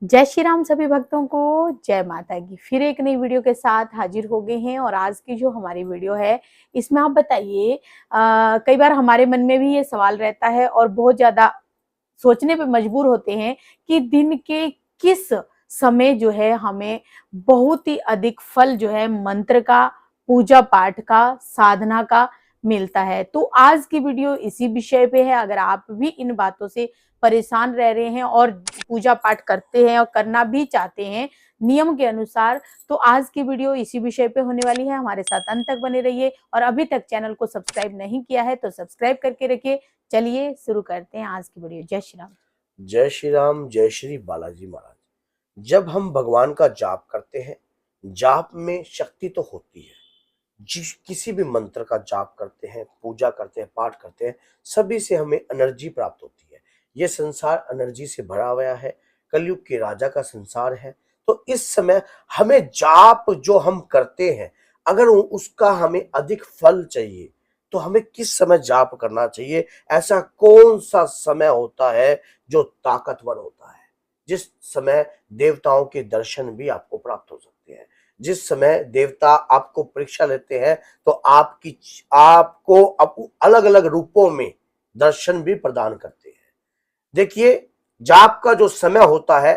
जय श्री राम सभी भक्तों को। जय माता की। फिर एक नई वीडियो के साथ हाजिर हो गए हैं और आज की जो हमारी वीडियो है इसमें आप बताइए, कई बार हमारे मन में भी ये सवाल रहता है और बहुत ज्यादा सोचने पे मजबूर होते हैं कि दिन के किस समय जो है हमें बहुत ही अधिक फल जो है मंत्र का, पूजा पाठ का, साधना का मिलता है। तो आज की वीडियो इसी विषय पे है। अगर आप भी इन बातों से परेशान रह रहे हैं और पूजा पाठ करते हैं और करना भी चाहते हैं नियम के अनुसार, तो आज की वीडियो इसी विषय पे होने वाली है। हमारे साथ अंत तक बने रहिए और अभी तक चैनल को सब्सक्राइब नहीं किया है तो सब्सक्राइब करके रखिए। चलिए शुरू करते हैं आज की वीडियो। जय श्री राम। जय श्री राम, जय श्री बालाजी महाराज। जब हम भगवान का जाप करते हैं, जाप में शक्ति तो होती है। जिस किसी भी मंत्र का जाप करते हैं, पूजा करते हैं, पाठ करते हैं, सभी से हमें एनर्जी प्राप्त होती है। ये संसार एनर्जी से भरा हुआ है, कलयुग के राजा का संसार है। तो इस समय हमें जाप जो हम करते हैं, अगर उसका हमें अधिक फल चाहिए तो हमें किस समय जाप करना चाहिए? ऐसा कौन सा समय होता है जो ताकतवर होता है, जिस समय देवताओं के दर्शन भी आपको प्राप्त हो सकते हैं, जिस समय देवता आपको परीक्षा लेते हैं तो आपको अलग अलग रूपों में दर्शन भी प्रदान करते हैं। देखिए, जाप का जो समय होता है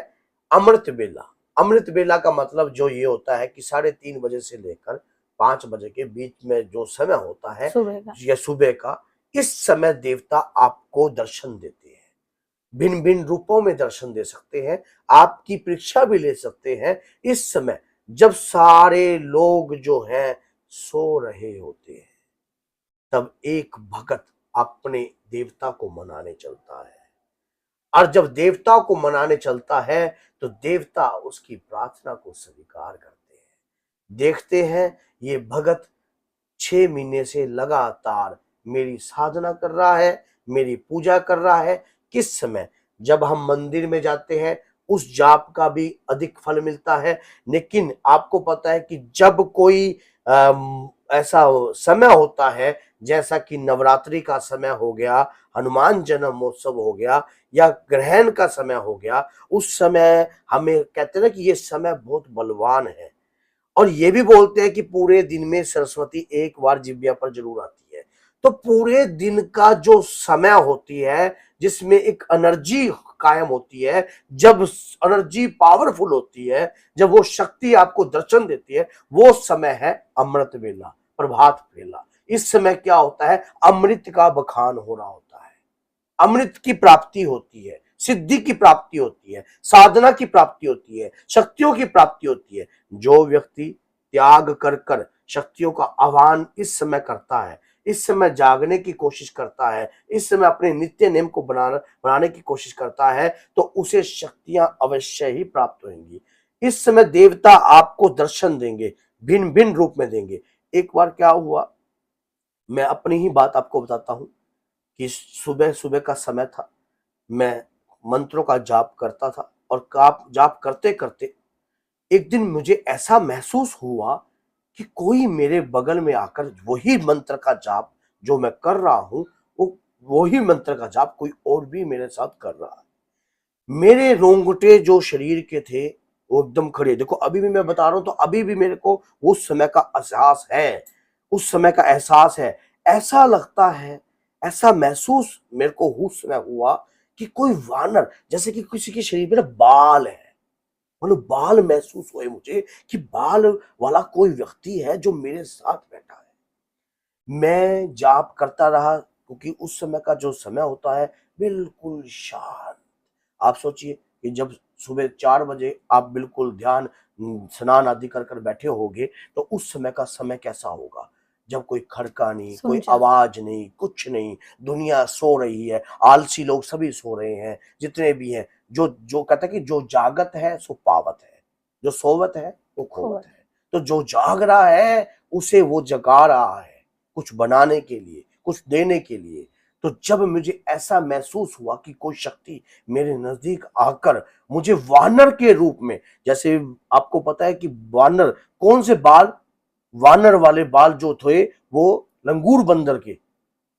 अमृत बेला। अमृत बेला का मतलब जो ये होता है कि 3:30 बजे से लेकर 5 बजे के बीच में जो समय होता है, सुबह का। यह सुबह का, इस समय देवता आपको दर्शन देते हैं। भिन्न भिन्न रूपों में दर्शन दे सकते हैं, आपकी परीक्षा भी ले सकते हैं। इस समय जब सारे लोग जो हैं सो रहे होते हैं, तब एक भक्त अपने देवता को मनाने चलता है। और जब देवता को मनाने चलता है तो देवता उसकी प्रार्थना को स्वीकार करते हैं। देखते हैं ये भगत 6 महीने से लगातार मेरी साधना कर रहा है, मेरी पूजा कर रहा है। किस समय जब हम मंदिर में जाते हैं उस जाप का भी अधिक फल मिलता है। लेकिन आपको पता है कि जब कोई ऐसा समय होता है, जैसा कि नवरात्रि का समय हो गया, हनुमान जन्मोत्सव हो गया, या ग्रहण का समय हो गया, उस समय हमें कहते हैं ना कि ये समय बहुत बलवान है। और ये भी बोलते हैं कि पूरे दिन में सरस्वती एक बार जिब्या पर जरूर आती है। तो पूरे दिन का जो समय होती है, जिसमें एक एनर्जी कायम होती है, जब एनर्जी पावरफुल होती है, जब वो शक्ति आपको दर्शन देती है, वो समय है अमृत वेला, प्रभात वेला। इस समय क्या होता है? अमृत का बखान हो रहा होता है, अमृत की प्राप्ति होती है, सिद्धि की प्राप्ति होती है, साधना की प्राप्ति होती है, शक्तियों की प्राप्ति होती है। जो व्यक्ति त्याग कर कर शक्तियों का आह्वान इस समय करता है, इस समय जागने की कोशिश करता है, इस समय अपने नित्य नेम को बनाने की कोशिश करता है, तो उसे शक्तियां अवश्य ही प्राप्त होंगी। इस समय देवता आपको दर्शन देंगे, भिन्न भिन्न रूप में देंगे। एक बार क्या हुआ, मैं अपनी ही बात आपको बताता हूं कि सुबह सुबह का समय था, मैं मंत्रों का जाप करता था और जाप करते करते एक दिन मुझे ऐसा महसूस हुआ कि कोई मेरे बगल में आकर वही मंत्र का जाप जो मैं कर रहा हूं, वो वही मंत्र का जाप कोई और भी मेरे साथ कर रहा है। मेरे रोंगटे जो शरीर के थे वो एकदम खड़े। देखो, अभी भी मैं बता रहा हूं तो अभी भी मेरे को उस समय का एहसास है, उस समय का एहसास है। ऐसा लगता है, ऐसा महसूस मेरे को उस समय हुआ कि कोई वानर, जैसे कि किसी के शरीर में ना बाल है, मतलब बाल महसूस हुए मुझे कि बाल वाला कोई व्यक्ति है जो मेरे साथ बैठा है। मैं जाप करता रहा, क्योंकि उस समय का जो समय होता है बिल्कुल शांत। आप सोचिए कि जब सुबह 4 बजे आप बिल्कुल ध्यान, स्नान आदि कर कर बैठे होगे, तो उस समय का समय कैसा होगा? जब कोई खड़का नहीं, कोई सुनसान। आवाज नहीं, कुछ नहीं, दुनिया सो रही है, आलसी लोग सभी सो रहे हैं, जितने भी हैं। जो जो कहता है कि जो जागत है सो पावत है, जो सोवत है वो खोवत खोवत। है। तो जो जाग रहा है उसे वो जगा रहा है, कुछ बनाने के लिए, कुछ देने के लिए। तो जब मुझे ऐसा महसूस हुआ कि कोई शक्ति मेरे नजदीक आकर मुझे वानर के रूप में, जैसे आपको पता है कि वानर कौन से बाल, वानर वाले बाल जो थे वो लंगूर बंदर के,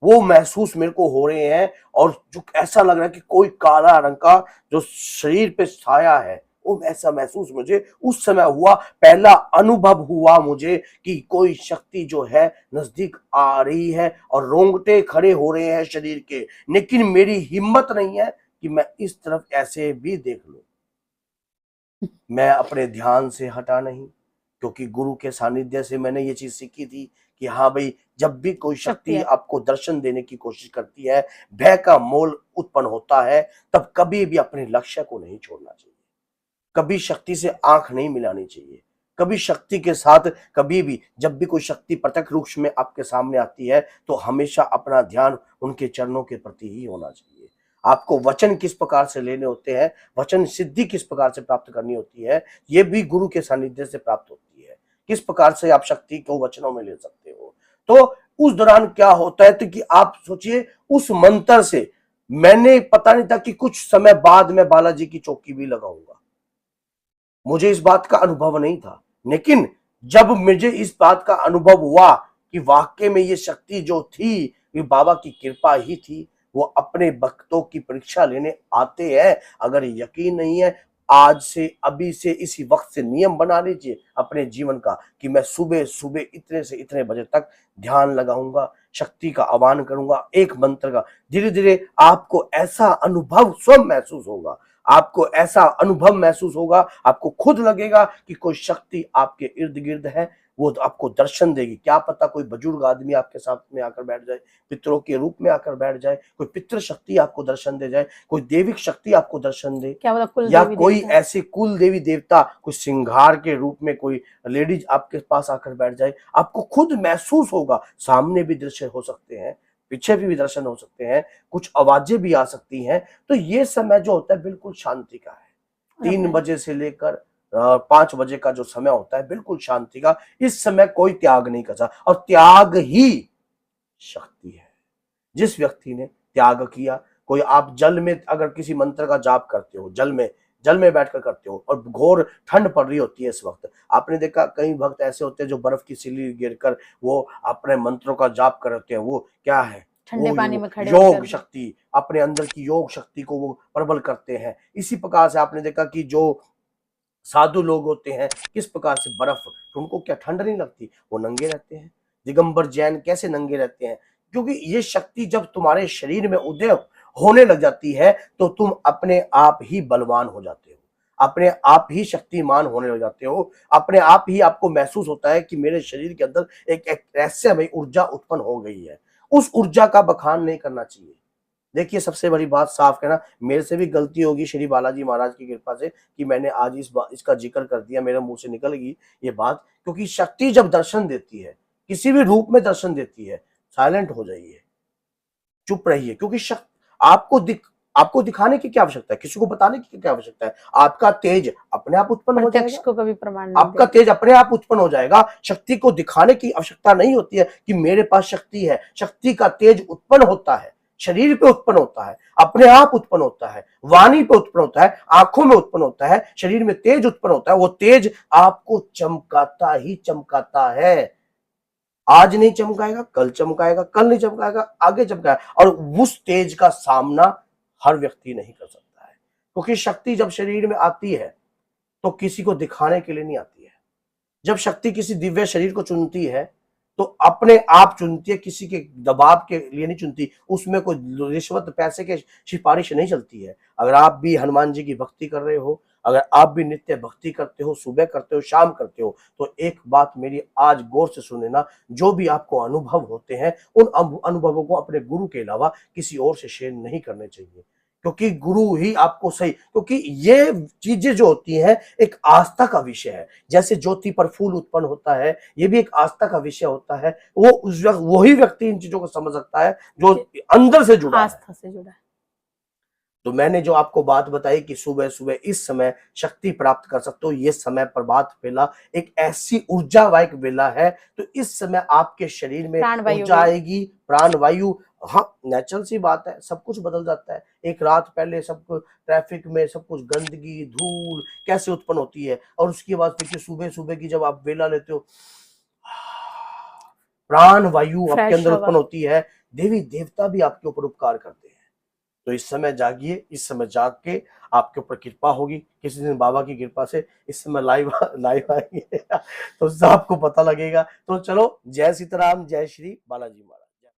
वो महसूस मेरे को हो रहे हैं। और जो ऐसा लग रहा है कि कोई काला रंग का जो शरीर पे साया है, वो ऐसा महसूस मुझे उस समय हुआ, पहला अनुभव हुआ मुझे कि कोई शक्ति जो है नजदीक आ रही है और रोंगटे खड़े हो रहे हैं शरीर के, लेकिन मेरी हिम्मत नहीं है कि मैं इस तरफ ऐसे भी देख लूं। मैं अपने ध्यान से हटा नहीं, क्योंकि गुरु के सानिध्य से मैंने ये चीज सीखी थी कि हाँ भाई, जब भी कोई शक्ति आपको दर्शन देने की कोशिश करती है, भय का मोल उत्पन्न होता है, तब कभी भी अपने लक्ष्य को नहीं छोड़ना चाहिए, कभी शक्ति से आंख नहीं मिलानी चाहिए, कभी शक्ति के साथ कभी भी, जब भी कोई शक्ति प्रत्यक्ष रूप में आपके सामने आती है तो हमेशा अपना ध्यान उनके चरणों के प्रति ही होना चाहिए। आपको वचन किस प्रकार से लेने होते हैं, वचन सिद्धि किस प्रकार से प्राप्त करनी होती है, ये भी गुरु के सानिध्य से प्राप्त होती है। किस प्रकार से आप शक्ति को वचनों में ले सकते हो। तो उस दौरान क्या होता है, तो कि आप सोचिए उस मंत्र से मैंने पता नहीं था कि कुछ समय बाद मैं बालाजी की चौकी भी लगाऊंगा, मुझे इस बात का अनुभव नहीं था। लेकिन जब मुझे इस बात का अनुभव हुआ कि वाकई में ये शक्ति जो थी ये बाबा की कृपा ही थी, वो अपने भक्तों की परीक्षा लेने आते हैं। अगर यकीन नहीं है, आज से अभी से इसी वक्त से नियम बना लीजिए अपने जीवन का कि मैं सुबह सुबह इतने से इतने बजे तक ध्यान लगाऊंगा, शक्ति का आह्वान करूंगा, एक मंत्र का। धीरे धीरे आपको ऐसा अनुभव स्वयं महसूस होगा, आपको ऐसा अनुभव महसूस होगा, आपको खुद लगेगा कि कोई शक्ति आपके इर्द गिर्द है, वो आपको दर्शन देगी। क्या पता कोई बुजुर्ग आदमी आपके साथ में आकर बैठ जाए, पितरों के रूप में आकर बैठ जाए, कोई पितृ शक्ति आपको दर्शन दे जाए, कोई देविक शक्ति आपको दर्शन दे, क्या पता कुल या देवी कोई देवता। ऐसी कुल देवी देवता, कोई श्रृंगार के रूप में कोई लेडीज आपके पास आकर बैठ जाए। आपको खुद महसूस होगा, सामने भी दृश्य हो सकते हैं, पीछे भी दर्शन हो सकते हैं, कुछ आवाजें भी आ सकती हैं। तो ये समय जो होता है बिल्कुल शांति का है। 3 बजे से लेकर 5 बजे का जो समय होता है बिल्कुल शांति का। इस समय कोई त्याग नहीं कर सकता, और त्याग ही शक्ति है। जिस व्यक्ति ने त्याग किया, कोई आप जल में अगर किसी मंत्र का जाप करते हो, जल में बैठकर करते हो और घोर ठंड पड़ रही होती है इस वक्त, आपने देखा कई भक्त ऐसे होते हैं जो बर्फ की सिल्ली गिरकर वो अपने मंत्रों का जाप कर रहे हैं। वो क्या है, ठंडे पानी में खड़े योग शक्ति, अपने अंदर की योग शक्ति को वो प्रबल करते हैं। इसी प्रकार से आपने देखा कि जो साधु लोग होते हैं किस प्रकार से बर्फ, तो उनको क्या ठंड नहीं लगती, वो नंगे रहते हैं। दिगंबर जैन कैसे नंगे रहते हैं, क्योंकि ये शक्ति जब तुम्हारे शरीर में उदय होने लग जाती है तो तुम अपने आप ही बलवान हो जाते हो, अपने आप ही शक्तिमान होने लग जाते हो। अपने आप ही आपको महसूस होता है कि मेरे शरीर के अंदर एक रहस्यमय ऊर्जा उत्पन्न हो गई है। उस ऊर्जा का बखान नहीं करना चाहिए। देखिए सबसे बड़ी बात साफ कहना, मेरे से भी गलती होगी श्री बालाजी महाराज की कृपा से कि मैंने आज इसका जिक्र कर दिया, मेरे मुंह से निकल गई ये बात। क्योंकि शक्ति जब दर्शन देती है, किसी भी रूप में दर्शन देती है, साइलेंट हो जाइए, चुप रहिए, क्योंकि आपको दिखाने की क्या आवश्यकता है, किसी को बताने की क्या आवश्यकता है। आपका तेज अपने आप उत्पन्न हो जाएगा, को कभी प्रमाण नहीं आपका तेज अपने आप उत्पन्न हो जाएगा। शक्ति को दिखाने की आवश्यकता नहीं होती है कि मेरे पास शक्ति है। शक्ति का तेज उत्पन्न होता है, शरीर पे उत्पन्न होता है, अपने आप उत्पन्न होता है, वाणी पे उत्पन्न होता है, आंखों में उत्पन्न होता है, शरीर में तेज उत्पन्न होता है। वो तेज आपको चमकाता ही चमकाता है। आज नहीं चमकाएगा, कल चमकाएगा, कल नहीं चमकाएगा, आगे चमकाएगा। और उस तेज का सामना हर व्यक्ति नहीं कर सकता है, क्योंकि शक्ति जब शरीर में आती है तो किसी को दिखाने के लिए नहीं आती है। जब शक्ति किसी दिव्य शरीर को चुनती है तो अपने आप चुनती है, किसी के दबाव के लिए नहीं चुनती। उसमें कोई रिश्वत पैसे के सिफारिश नहीं चलती है। अगर आप भी हनुमान जी की भक्ति कर रहे हो, अगर आप भी नित्य भक्ति करते हो, सुबह करते हो, शाम करते हो, तो एक बात मेरी आज गौर से सुन लेना, जो भी आपको अनुभव होते हैं उन अनुभवों को अपने गुरु के अलावा किसी और से शेयर नहीं करने चाहिए, क्योंकि गुरु ही आपको सही, क्योंकि ये चीजें जो होती हैं एक आस्था का विषय है। जैसे ज्योति पर फूल उत्पन्न होता है, ये भी एक आस्था का विषय होता है। वो उस वही व्यक्ति इन चीजों को समझ सकता है जो अंदर से जुड़ा है, आस्था से जुड़ा है। तो मैंने जो आपको बात बताई कि सुबह सुबह इस समय शक्ति प्राप्त कर सकते हो, ये समय प्रभात बेला एक ऐसी ऊर्जावायक बेला है। तो इस समय आपके शरीर में ऊर्जा आएगी, प्राणवायु। हाँ, नेचुरल सी बात है, सब कुछ बदल जाता है। एक रात पहले सब कुछ ट्रैफिक में सब कुछ गंदगी धूल कैसे उत्पन्न होती है, और उसके बाद देखिए सुबह सुबह की जब आप बेला लेते हो, प्राण वायु आपके अंदर उत्पन्न होती है। देवी देवता भी आपके ऊपर उपकार करते हैं। तो इस समय जागिए, इस समय जाग के आपके ऊपर कृपा होगी। किसी दिन बाबा की कृपा से इस समय लाइव लाइव आएंगे तो उससे आपको पता लगेगा। तो चलो, जय सीताराम, जय श्री बालाजी महाराज।